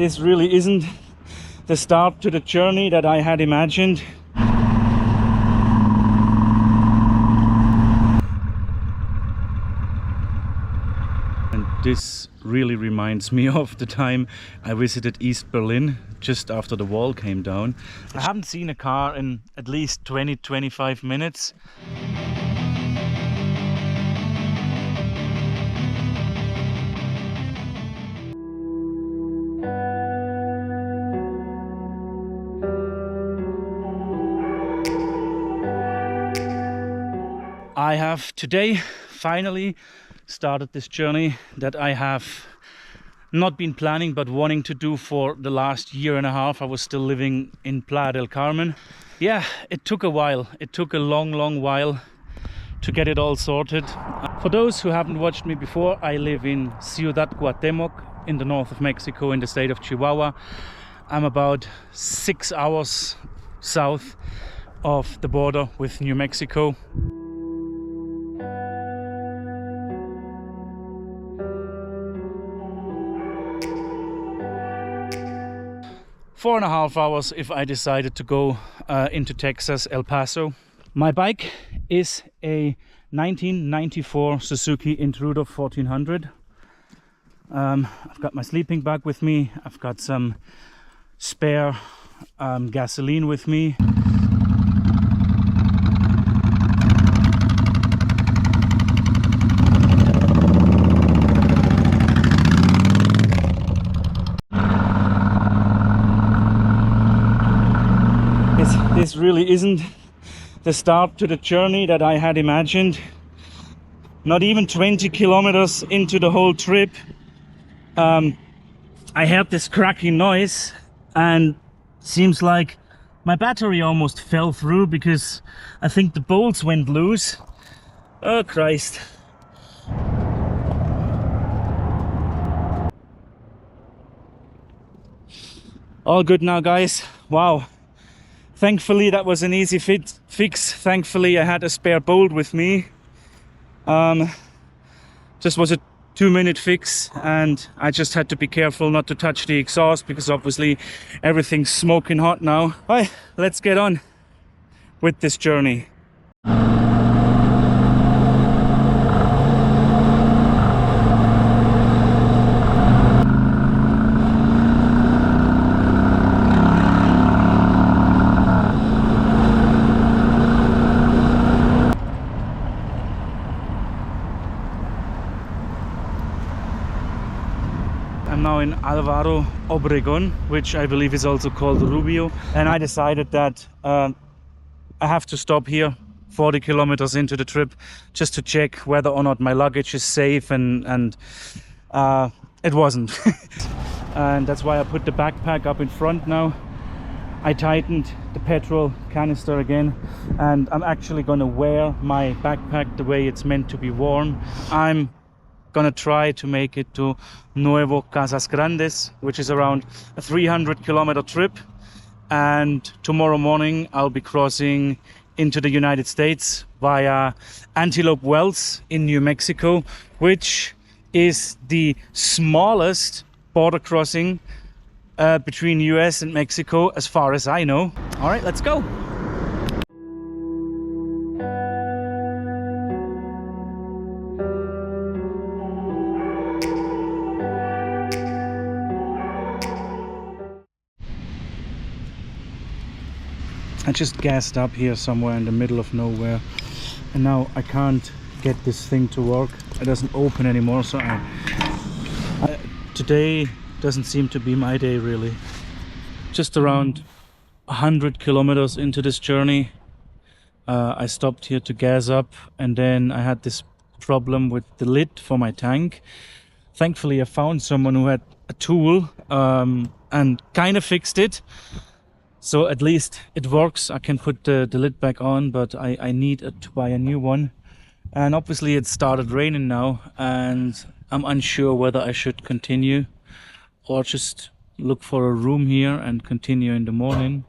this really isn't the start to the journey that I had imagined. And this really reminds me of the time I visited East Berlin just after the wall came down. I haven't seen a car in at least 20-25 minutes. I have today finally started this journey that I have not been planning but wanting to do for the last year and a half. I was still living in Playa del Carmen. Yeah, it took a while. It took a long while to get it all sorted. For those who haven't watched me before, I live in Ciudad, Cuauhtémoc in the north of Mexico in the state of Chihuahua. I'm about 6 hours south of the border with New Mexico. 4.5 hours if I decided to go into Texas, El Paso. My bike is a 1994 Suzuki Intruder 1400. I've got my sleeping bag with me. I've got some spare gasoline with me. This really isn't the start to the journey that I had imagined. Not even 20 kilometers into the whole trip, I heard this cracking noise, and seems like my battery almost fell through because I think the bolts went loose. Oh Christ. All good now, guys. Wow. Thankfully that was an easy fix. Thankfully I had a spare bolt with me. Just was a 2-minute fix, and I just had to be careful not to touch the exhaust because obviously everything's smoking hot now. Right, let's get on with this journey. I'm now in Alvaro Obregón, which I believe is also called Rubio, and I decided that I have to stop here 40 kilometers into the trip just to check whether or not my luggage is safe, and it wasn't. And that's why I put the backpack up in front now. I tightened the petrol canister again, and I'm actually gonna wear my backpack the way it's meant to be worn. I'm gonna try to make it to Nuevo Casas Grandes, which is around a 300-kilometer trip, and tomorrow morning I'll be crossing into the United States via Antelope Wells in New Mexico, which is the smallest border crossing between US and Mexico as far as I know. All right, let's go. I just gassed up here somewhere in the middle of nowhere, and now I can't get this thing to work. It doesn't open anymore, so today doesn't seem to be my day really. Just around 100 kilometers into this journey, I stopped here to gas up, and then I had this problem with the lid for my tank. Thankfully I found someone who had a tool and kind of fixed it. So at least it works. I can put the lid back on, but I need to buy a new one. And obviously it started raining now, and I'm unsure whether I should continue or just look for a room here and continue in the morning.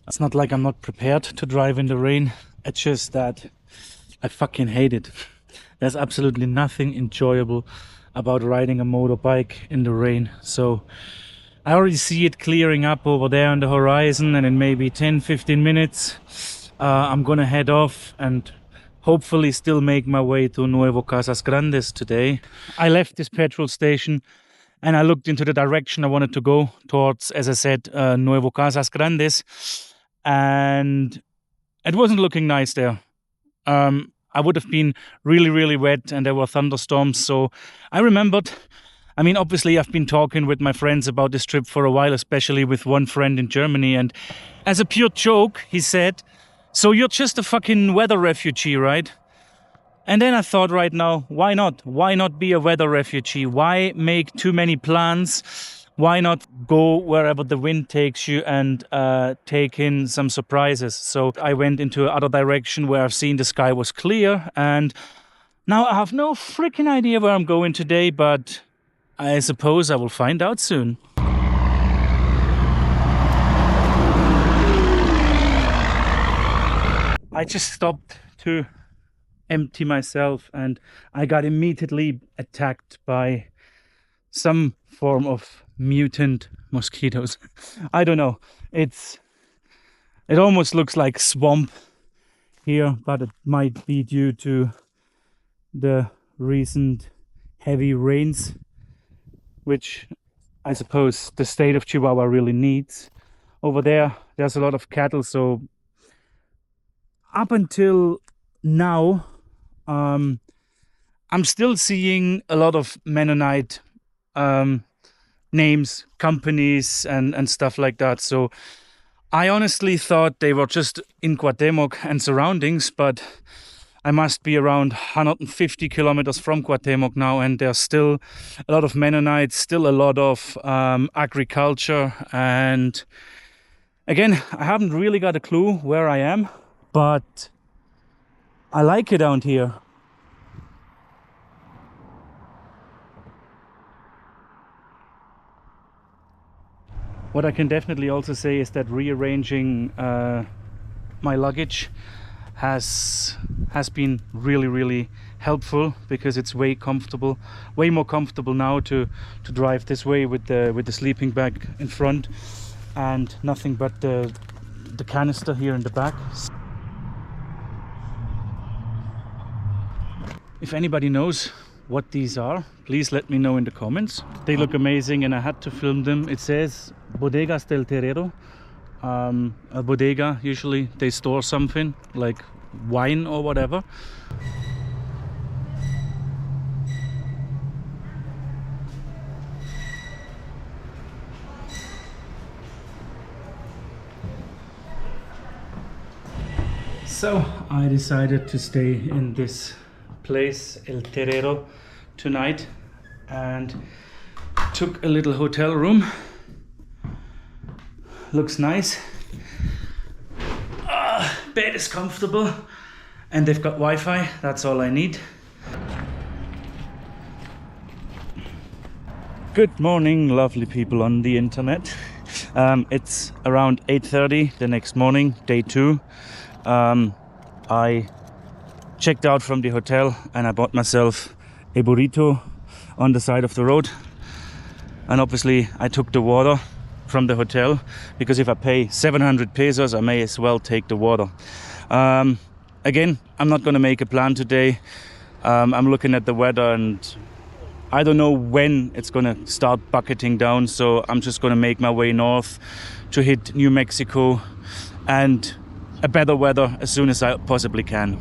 It's not like I'm not prepared to drive in the rain. It's just that I fucking hate it. There's absolutely nothing enjoyable about riding a motorbike in the rain. So I already see it clearing up over there on the horizon, and in maybe 10-15 minutes I'm gonna head off and hopefully still make my way to Nuevo Casas Grandes today. I left this petrol station and I looked into the direction I wanted to go towards, as I said, Nuevo Casas Grandes, and it wasn't looking nice there. I would have been really, really wet, and there were thunderstorms. So I remembered, I mean, obviously I've been talking with my friends about this trip for a while, especially with one friend in Germany. And as a pure joke, he said, "So you're just a fucking weather refugee, right?" And then I thought, right now, why not? Why not be a weather refugee? Why make too many plans? Why not go wherever the wind takes you and take in some surprises? So I went into other direction where I've seen the sky was clear, and now I have no freaking idea where I'm going today, but I suppose I will find out soon. I just stopped to empty myself and I got immediately attacked by some form of mutant mosquitoes. I don't know. It almost looks like swamp here, but it might be due to the recent heavy rains, which I suppose the state of Chihuahua really needs. Over there, there's a lot of cattle, so up until now, I'm still seeing a lot of Mennonite names, companies, and stuff like that. So I honestly thought they were just in Cuauhtémoc and surroundings, but I must be around 150 kilometers from Cuauhtémoc now, and there's still a lot of Mennonites, still a lot of agriculture. And again, I haven't really got a clue where I am, but I like it down here. What I can definitely also say is that rearranging my luggage has been really helpful, because it's way more comfortable now to drive this way with the sleeping bag in front and nothing but the canister here in the back. If anybody knows what these are, please let me know in the comments. They look amazing and I had to film them. It says Bodegas del Terrero. A bodega, usually they store something like wine or whatever. So I decided to stay in this place, El Terrero, tonight, and took a little hotel room. Looks nice. Bed is comfortable and they've got Wi-Fi. That's all I need. Good morning, lovely people on the internet. It's around 8:30 the next morning, day 2. I checked out from the hotel and I bought myself a burrito on the side of the road, and obviously I took the water from the hotel, because if I pay 700 pesos I may as well take the water. Again, I'm not going to make a plan today. I'm looking at the weather and I don't know when it's going to start bucketing down, so I'm just going to make my way north to hit New Mexico and a better weather as soon as I possibly can.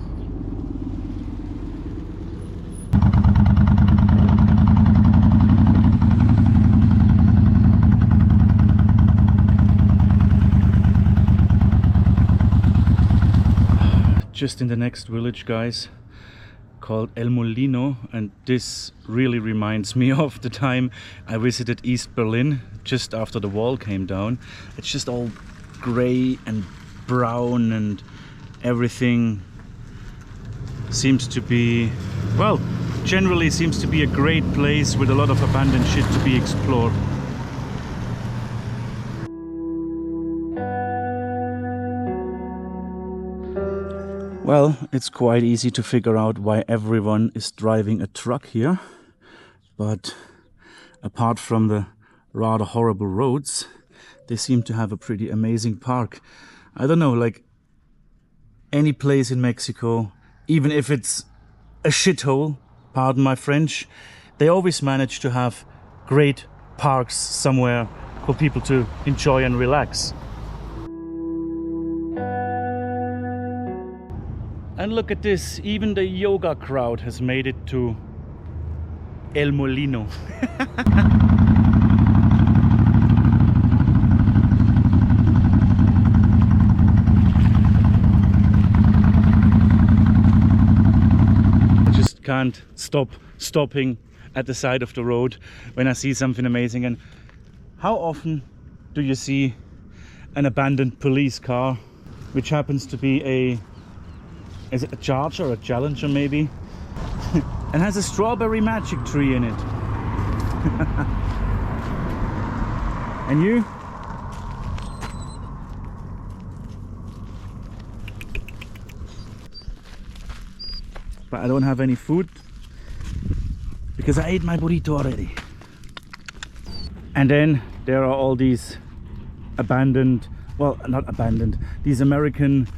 Just in the next village, guys, called El Molino, and this really reminds me of the time I visited East Berlin just after the wall came down. It's just all gray and brown and everything seems to be, well, generally seems to be a great place with a lot of abandoned shit to be explored. Well, it's quite easy to figure out why everyone is driving a truck here, but apart from the rather horrible roads, they seem to have a pretty amazing park. I don't know, like any place in Mexico, even if it's a shithole, pardon my French, they always manage to have great parks somewhere for people to enjoy and relax. And look at this, even the yoga crowd has made it to El Molino. I just can't stop stopping at the side of the road when I see something amazing. And how often do you see an abandoned police car, which happens to be is it a Charger or a Challenger maybe? And has a strawberry magic tree in it. And you? But I don't have any food because I ate my burrito already. And then there are all these abandoned, well, not abandoned, these American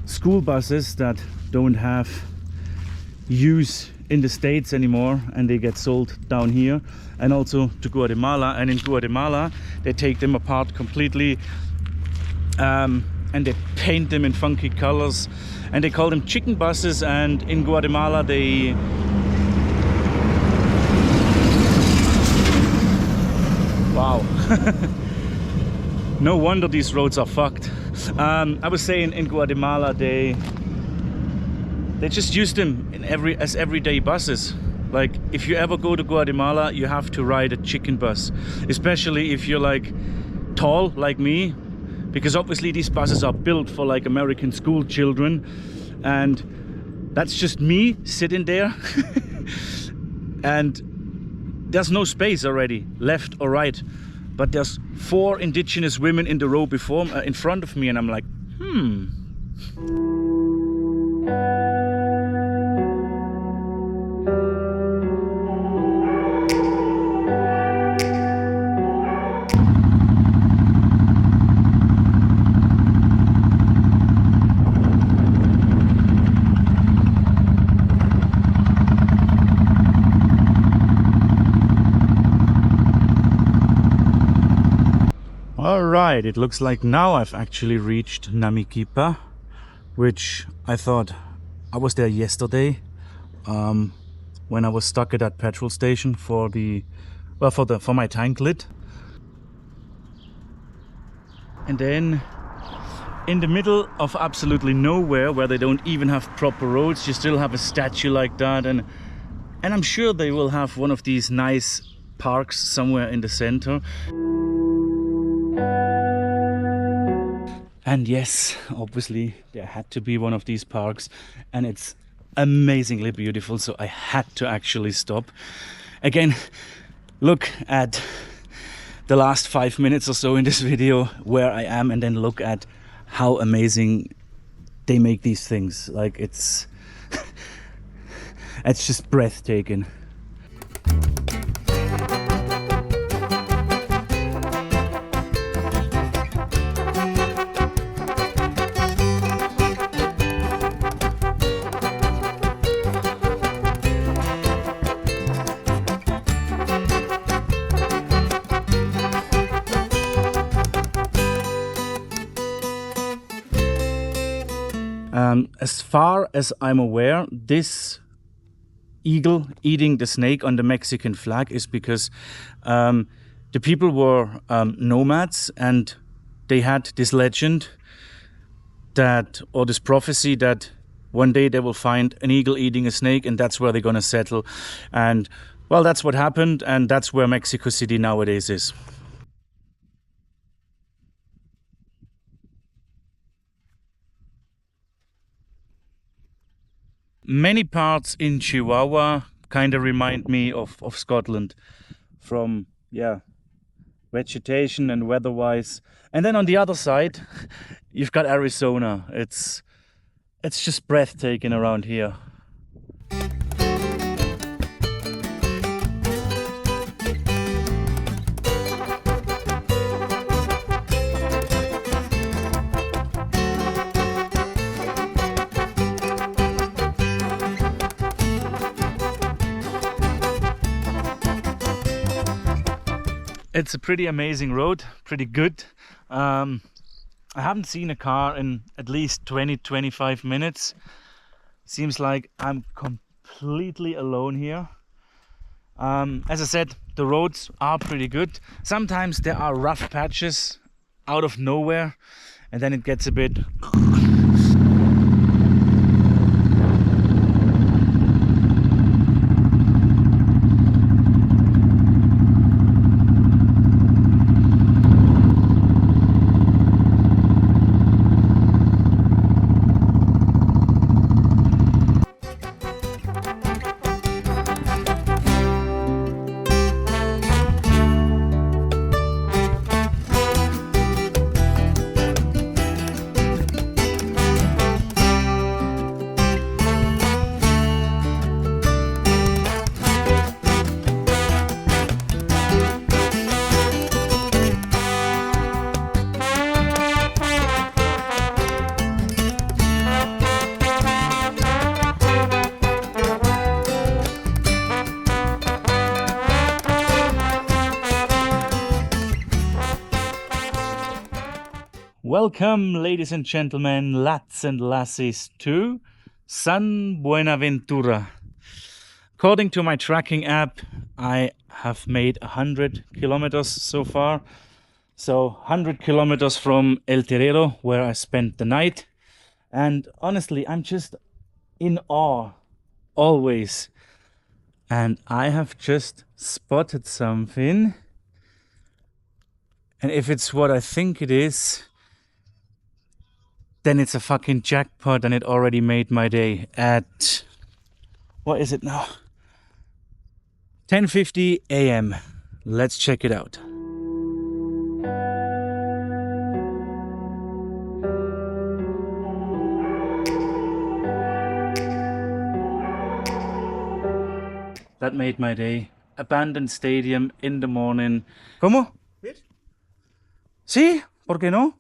school buses that don't have use in the States anymore, and they get sold down here and also to Guatemala. And in Guatemala they take them apart completely and they paint them in funky colors and they call them chicken buses. And in Guatemala they wow. No wonder these roads are fucked. I was saying in Guatemala they just use them in as everyday buses. Like if you ever go to Guatemala, you have to ride a chicken bus, especially if you're like tall like me, because obviously these buses are built for like American school children, and that's just me sitting there. And there's no space already left or right, but there's 4 indigenous women in the row before in front of me, and I'm like, Alright, it looks like now I've actually reached Namiquipa, which I thought I was there yesterday when I was stuck at that petrol station for my tank lit. And then in the middle of absolutely nowhere, where they don't even have proper roads, you still have a statue like that, and I'm sure they will have one of these nice parks somewhere in the center. And yes, obviously there had to be one of these parks, and it's amazingly beautiful, so I had to actually stop. Again, look at the last 5 minutes or so in this video where I am, and then look at how amazing they make these things. Like it's just breathtaking. As far as I'm aware, this eagle eating the snake on the Mexican flag is because the people were nomads, and they had this legend that, or this prophecy that one day they will find an eagle eating a snake, and that's where they're gonna settle. And well, that's what happened, and that's where Mexico City nowadays is. Many parts in Chihuahua kind of remind me of Scotland, from vegetation and weather-wise. And then on the other side, you've got Arizona. It's just breathtaking around here. It's a pretty amazing road, pretty good. I haven't seen a car in at least 20-25 minutes. Seems like I'm completely alone here. As I said, the roads are pretty good. Sometimes there are rough patches out of nowhere, and then it gets a bit... Welcome, ladies and gentlemen, lads and lassies, to San Buenaventura. According to my tracking app, I have made 100 kilometers so far. So 100 kilometers from El Terrero, where I spent the night. And honestly, I'm just in awe, always. And I have just spotted something. And if it's what I think it is, then it's a fucking jackpot, and it already made my day at, what is it now? 10:50 a.m. Let's check it out. That made my day. Abandoned stadium in the morning. ¿Cómo? Sí, ¿por qué no?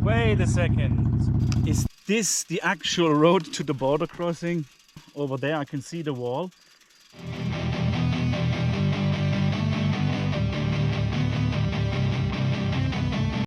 Wait a second. Is this the actual road to the border crossing? Over there I can see the wall.